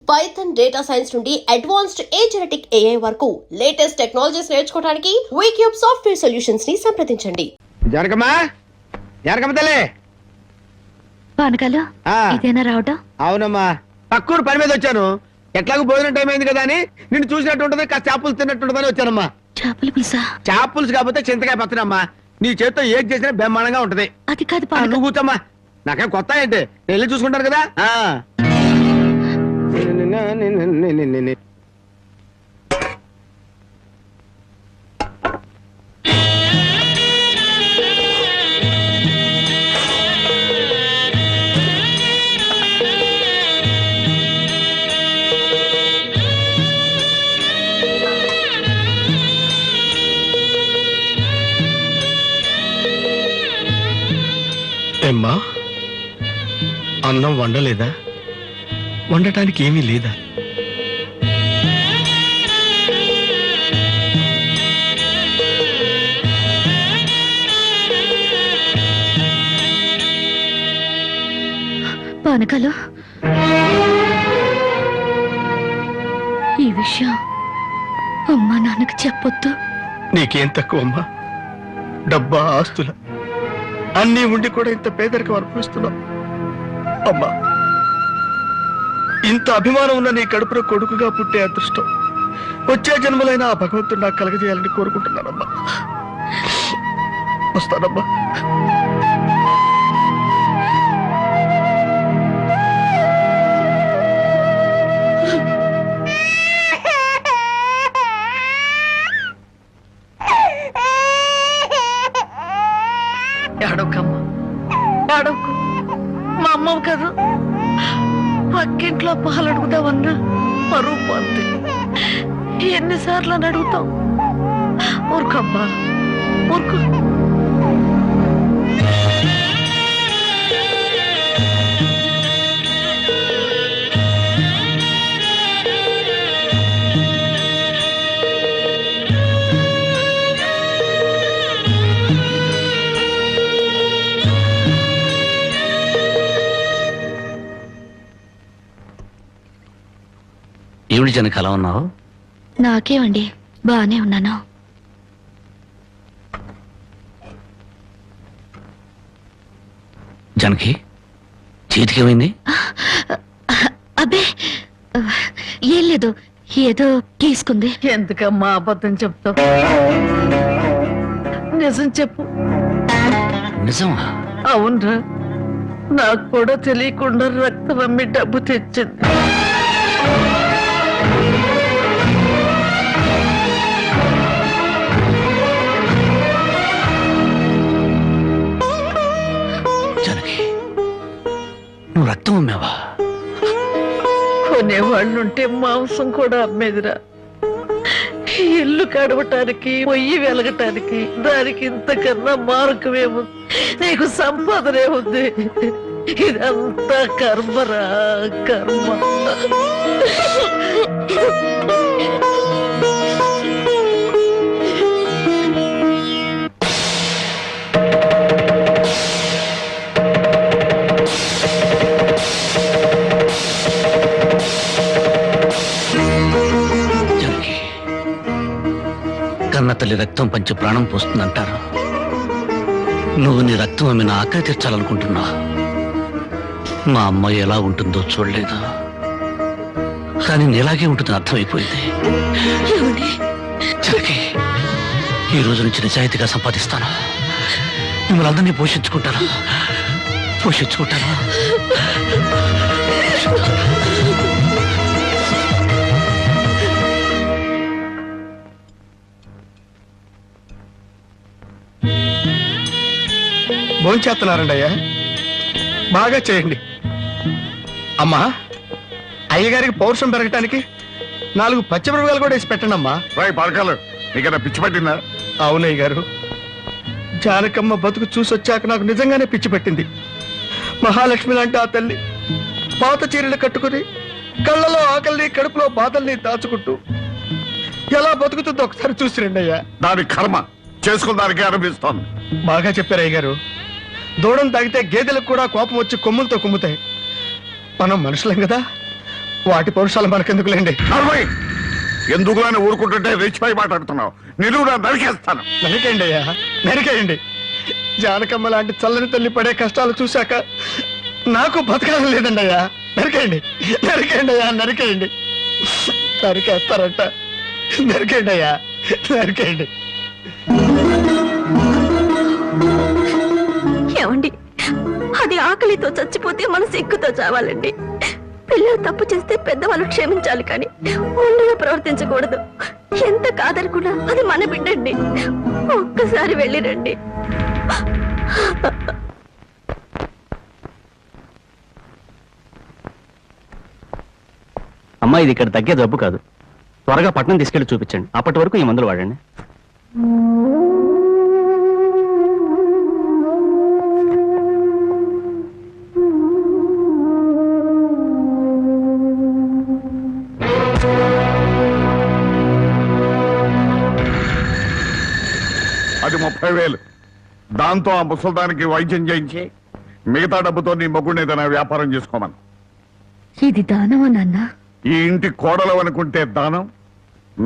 Python data science నుండి advanced genetic AI వరకు latest technologies నేర్చుకోవడానికి వీక్యూబ్ సాఫ్ట్వేర్ సొల్యూషన్స్ ని సంప్రదించండి. పానకాలు ఇదేనా రావటం? అవునమ్మా, పక్కూరు పని మీద వచ్చాను. ఎట్లాగో భోజనం టైం అయింది కదా అని నిన్ను చూసినట్టు ఉంటది, కాస్త చేపలు తిన్నట్టుంటదని వచ్చానమ్మా. చేపల పులుసా? చేపలుసు కాకపోతే చింతకాయ పచ్చనమ్మా. నీ చేతితో ఏది చేసినా బ్రహ్మాండంగా ఉంటది. అది కాదు, నువ్వు కూర్చోమ్మా. నాకేం కొత్త ఏంటి, వెళ్ళి చూసుకుంటారు కదా. ఏమ్మా, అన్నం వండలేదా? వండటానికి ఏమీ లేదా? పానకాలు, ఈ విషయం అమ్మా నాన్నకు చెప్పొద్దు. నీకేం తక్కువమ్మా? డబ్బా, ఆస్తుల అన్నీ ఉండి కూడా ఇంత పేదరికం అనుభవిస్తున్నావు. అమ్మా, ఇంత అభిమానం ఉన్న నీ కడుపులో కొడుకుగా పుట్టే అదృష్టం వచ్చే జన్మలైన ఆ భగవంతుడు నాకు కలగజేయాలని కోరుకుంటున్నానమ్మా. వస్తానమ్మా. ఏడవకమ్మా, ఏడవకు. మా అమ్మవు కదా, పక్కింట్లో పాలు అడుగుదామన్నా పరువు పోద్ది. ఎన్నిసార్లు అని అడుగుతాం? ఊరుకమ్మా, ఊరుకు. ఏమిటి జనకి అలా ఉన్నావు? నాకేమండి, బానే ఉన్నాను. జనకి చేతికి ఏమైంది? అబ్బే ఏం లేదు, ఏదో గీసుకుంది. ఎందుకమ్మా అబద్ధం చెప్తావు? నిజం చెప్పు. నిజమా? అవునరా, నాకు కూడా తెలియకుండా రక్తం అమ్మి డబ్బు తెచ్చింది. నువ్వు రక్తం అమ్మావా? కొనేవాళ్ళుంటే మాంసం కూడా అమ్మేదిరా. ఇల్లు కడవటానికి, పొయ్యి వెలగటానికి దానికి ఇంతకన్నా మార్గమేముంది? నీకు సంపాదనేముంది? ఇదంతా కర్మరా, కర్మ. కన్న తల్లి రక్తం పంచి ప్రాణం పోస్తుందంటారు. నువ్వు నీ రక్తం అమ్మిన ఆకలి తీర్చాలనుకుంటున్నా. మా అమ్మ ఎలా ఉంటుందో చూడలేదు, కానీ నీలాగే ఉంటుంది అర్థమైపోయింది. జనకి, ఈ రోజు నుంచి నిజాయితీగా సంపాదిస్తాను. మిమ్మల్ని అందరినీ పోషించుకుంటాను. భోంచేస్తున్నారండి అయ్యా, బాగా చేయండి. అమ్మా, అయ్యగారికి పౌరుషం పెరగటానికి 4 పచ్చిమిరపకాయలు కూడా వేసి పెట్టండి అమ్మా. పరకాలు నీకన్నా పిచ్చి పట్టిందా? అవునయ్య గారు, జానకమ్మ బతుకు చూసొచ్చాక నాకు నిజంగానే పిచ్చి పట్టింది. మహాలక్ష్మి లాంటి ఆ తల్లి పాత చీరలు కట్టుకుని కళ్ళలో ఆకలిని, కడుపులో బాధల్ని దాచుకుంటూ ఎలా బతుకుతుందో ఒకసారి చూసి రండి అయ్యా. దాని కర్మ చేసుకున్నానికి అనిపిస్తోంది. బాగా చెప్పారు అయ్య గారు. దూడం తాగితే గేదెలకు కూడా కోపం వచ్చి కొమ్ములతో కుమ్ముతాయి. మనం మనుషులం కదా, వాటి పౌరుషాలు మనకెందుకులేండి. నలభై ఎందుకులని ఊరుకుంటుంటే రెచ్చిపోయి మాట్లాడుతున్నావు. నిలువురా నరికేస్తాను. నరికేయండి అయ్యా, నరికేయండి. జానకమ్మ లాంటి చల్లని తల్లి పడే కష్టాలు చూశాక నాకు బతకాలని లేదండి అయ్యా. నరికేయండి, నరికేయండి అయ్యా, నరికేయండి. నరికేస్తారంట, నరికేయండి అయ్యా, నరికేయండి. ఏమండి, అది ఆకలితో చచ్చిపోతే మన సిగ్గుతో చావాలండి. పిల్లలు తప్పు చేస్తే పెద్దవాళ్ళు క్షమించాలి, కానీ ముందుగా ప్రవర్తించకూడదు. ఎంత కాదనుకున్నా అది మన బిడ్డండి. ఒక్కసారి వెళ్ళిరండి. అమ్మా, ఇది ఇక్కడ తగ్గే జబ్బు కాదు. త్వరగా పట్నం తీసుకెళ్లి చూపించండి. అప్పటి వరకు ఈ మందులు వాడండి. అది 30,000. దాంతో ఆ ముసల్దానికి వైద్యం చేయించి మిగతా డబ్బుతో నీ మొగ్గుని ఏదైనా వ్యాపారం చేసుకోమను. ఇది దానమా నాన్న? ఈ ఇంటి కోడలు అనుకుంటే దానం,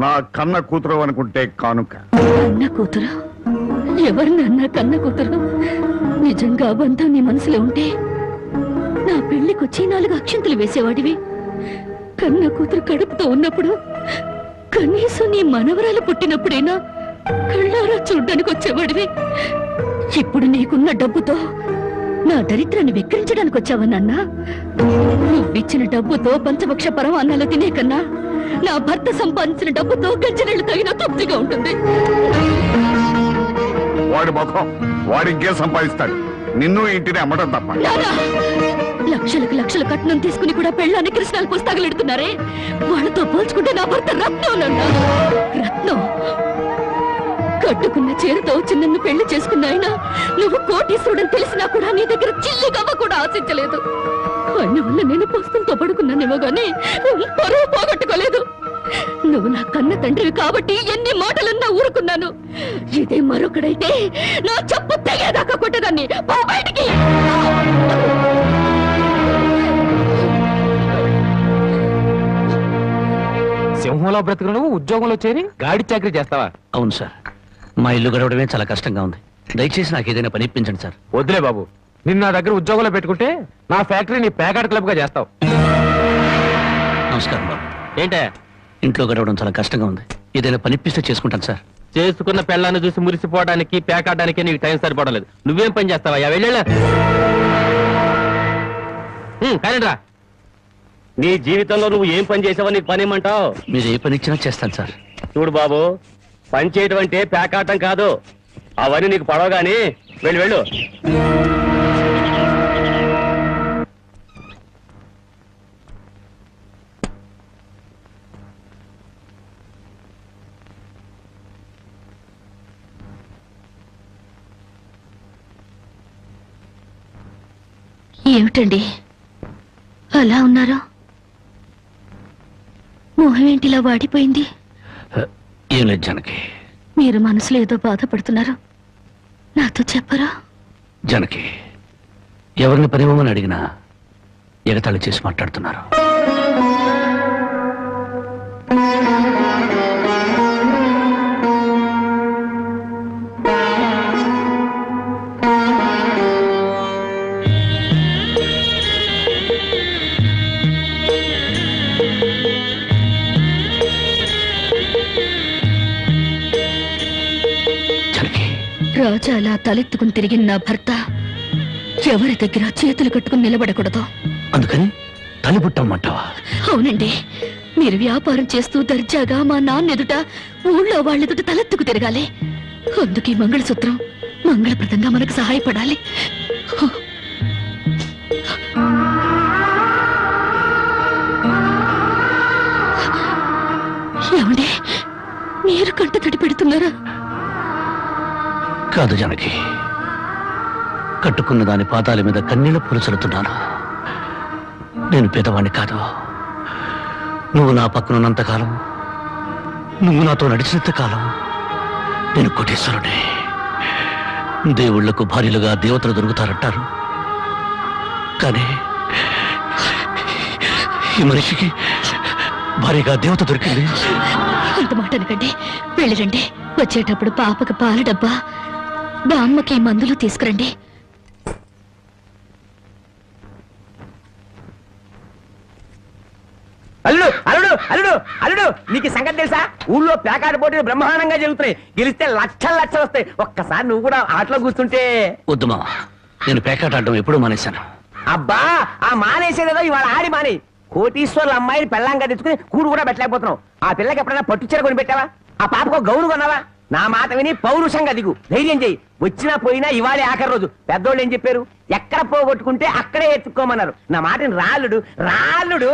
నా కన్న కూతురు అనుకుంటే కానుక. కన్న కూతురు? ఎవరు నాన్న కన్న కూతురు? నిజంగా బంధం నీ మనసులో ఉంటే నా పెళ్లికొచ్చి 4 అక్షంతలు వేసేవాడివి. కన్న కూతురు కడుపుతో ఉన్నప్పుడు, కనీసం నీ మనవరాలు పుట్టినప్పుడైనా కళ్ళారా చూడ్డానికి వచ్చేవాడివి. ఇప్పుడు నీకున్న డబ్బుతో నా దరిద్రాన్ని వెక్కిరించడానికి వచ్చావా నాన్న? నువ్విచ్చిన డబ్బుతో పంచభక్ష పరమాన్నాలు తినే కన్నా నా భర్త సంపాదించిన డబ్బుతో గంజనీళ్లు తగిన తృప్తిగా ఉంటుంది. వాడి ముఖం వాడి ఇంకేం సంపాదిస్తాడు? నిన్ను ఇంటిని అమ్మడం తప్ప. లక్షలకు లక్షల కట్నం తీసుకుని కూడా పెళ్ళాన్ని కృష్ణాలు పుస్తకాలు వాళ్ళతో పోల్చుకుంటే నా భర్త రత్నం నాన్న, రత్నం. కట్టుకున్న చీరతో వచ్చి నన్ను పెళ్లి చేసుకున్న ఆయన నువ్వు కోటీశ్వరుడని తెలిసినా కూడా నీ దగ్గర చిల్లి గవ్వ కూడా ఆశించలేదు. ఆయన వల్ల నేను పుస్తకంతో పడుకున్నానేమో గానీ పరువు పోగొట్టుకోలేదు. నువ్వు నా కన్న తండ్రివి కాబట్టి ఎన్ని మాటలన్నా ఊరుకున్నాను. ఇదే మరొకడైతే నా చెప్పు తెగేదాకా కొట్టేదాన్ని. పో బయటికి. సింహంలో బ్రతుకును ఉద్యోగంలో చేరి గాడి చాకరీ చేస్తావా? అవును సార్, మా ఇల్లు గడవడమే చాలా కష్టంగా ఉంది. దయచేసి నాకు ఏదైనా పని ఇప్పించండి సార్. వద్దులే బాబు, నిన్ను నా దగ్గర ఉద్యోగంలో పెట్టుకుంటే నా ఫ్యాక్టరీని ప్యాకెట్ క్లబ్ గా చేస్తావు. నమస్కారం బాబు. ఏంటే ఇంట్లో గడవడం చాలా కష్టంగా ఉంది. ఏదైనా పని ఇప్పిస్తే చేసుకుంటాను సార్. చేసుకున్న పెళ్ళాన్ని చూసి మురిసిపోవడానికి ప్యాకాడడానికి నీకు టైం సరిపోవడం. నువ్వేం పని చేస్తావా? వెళ్ళా కానీ రా. నీ జీవితంలో నువ్వు ఏం పని చేసావో నీకు పని ఏమంటావు? మీరు ఏ పని ఇచ్చినా చేస్తాను సార్. చూడు బాబు, పని చేయటం అంటే ప్యాకాటం కాదు. అవన్నీ నీకు పడవగాని వెళ్ళు వెళ్ళు. ఏమిటండి అలా ఉన్నారు? మొహం ఏంటిలా వాడిపోయింది? ఏం లేదు జానకి. మీరు మనసులో ఏదో బాధపడుతున్నారు, నాతో చెప్పరా? జానకి, ఎవరిని పనివ్వమని అడిగినా ఎగతాళి చేసి మాట్లాడుతున్నారు. రాజా అలా తలెత్తుకుని తిరిగిన నా భర్త ఎవరి దగ్గర చేతులు కట్టుకుని నిలబడకూడదు. అందుకని తలిపుట్టమ్మంటావా? అవునండి, మీరు వ్యాపారం చేస్తూ దర్జాగా మా నాన్న ఎదుట, ఊళ్ళో వాళ్ళ ఎదుట తలెత్తుకు తిరగాలి. అందుకే మంగళసూత్రం మంగళప్రదంగా మనకు సహాయపడాలి. ఏమండి, మీరు కంట తడి పెడుతున్నారా? కాదు జానకి, కట్టుకున్న దాని పాదాల మీద కన్నీళ్లు పొలుచలుతున్నాను. నేను పేదవాణ్ణి కాదు. నువ్వు నా పక్కనున్నంతకాలం, నువ్వు నాతో నడిచినంత కాలం నేను కోటీశ్వరుడే. దేవుళ్లకు భార్యలుగా దేవతలు దొరుకుతారంటారు, కానీ ఈ మనిషికి భారీగా దేవత దొరికింది. అంత మాట అనకండి, వెళ్ళిరండి. వచ్చేటప్పుడు పాపకి పాల డబ్బా, బామ్మకి మందులు తీసుకురండి. అల్లుడు అల్లుడు అల్లుడు అల్లుడు నీకు ఈ సంగతి తెలుసా? ఊళ్ళో పేకాట పోటీలు బ్రహ్మాండంగా జరుగుతున్నాయి. గెలిస్తే లక్షలు లక్షలు వస్తాయి. ఒక్కసారి నువ్వు కూడా ఆటలో కూర్చుంటే. వద్దు మావా, నేను పేకాట ఆడడం ఎప్పుడూ మానేశాను. అబ్బా ఆ మానేసేదేదో ఇవాళ ఆడి మానే. కోటీశ్వర్ల అమ్మాయిని పెళ్ళంగా తెచ్చుకుని కూడు కూడా పెట్టలేకపోతున్నావు. ఆ పిల్లకి ఎప్పుడైనా పట్టుచీర కొని పెట్టావా? ఆ పాపకు గౌను కొన్నావా? నా మాట విని పౌరుషంగా దిగు, ధైర్యం చెయ్యి. వచ్చినా పోయినా ఇవాళే ఆఖరి రోజు. పెద్దోళ్ళు ఏం చెప్పారు? ఎక్కడ పోగొట్టుకుంటే అక్కడే ఎత్తుక్కోమన్నారు. నా మాటని రాళ్ళుడు రాళ్ళుడు.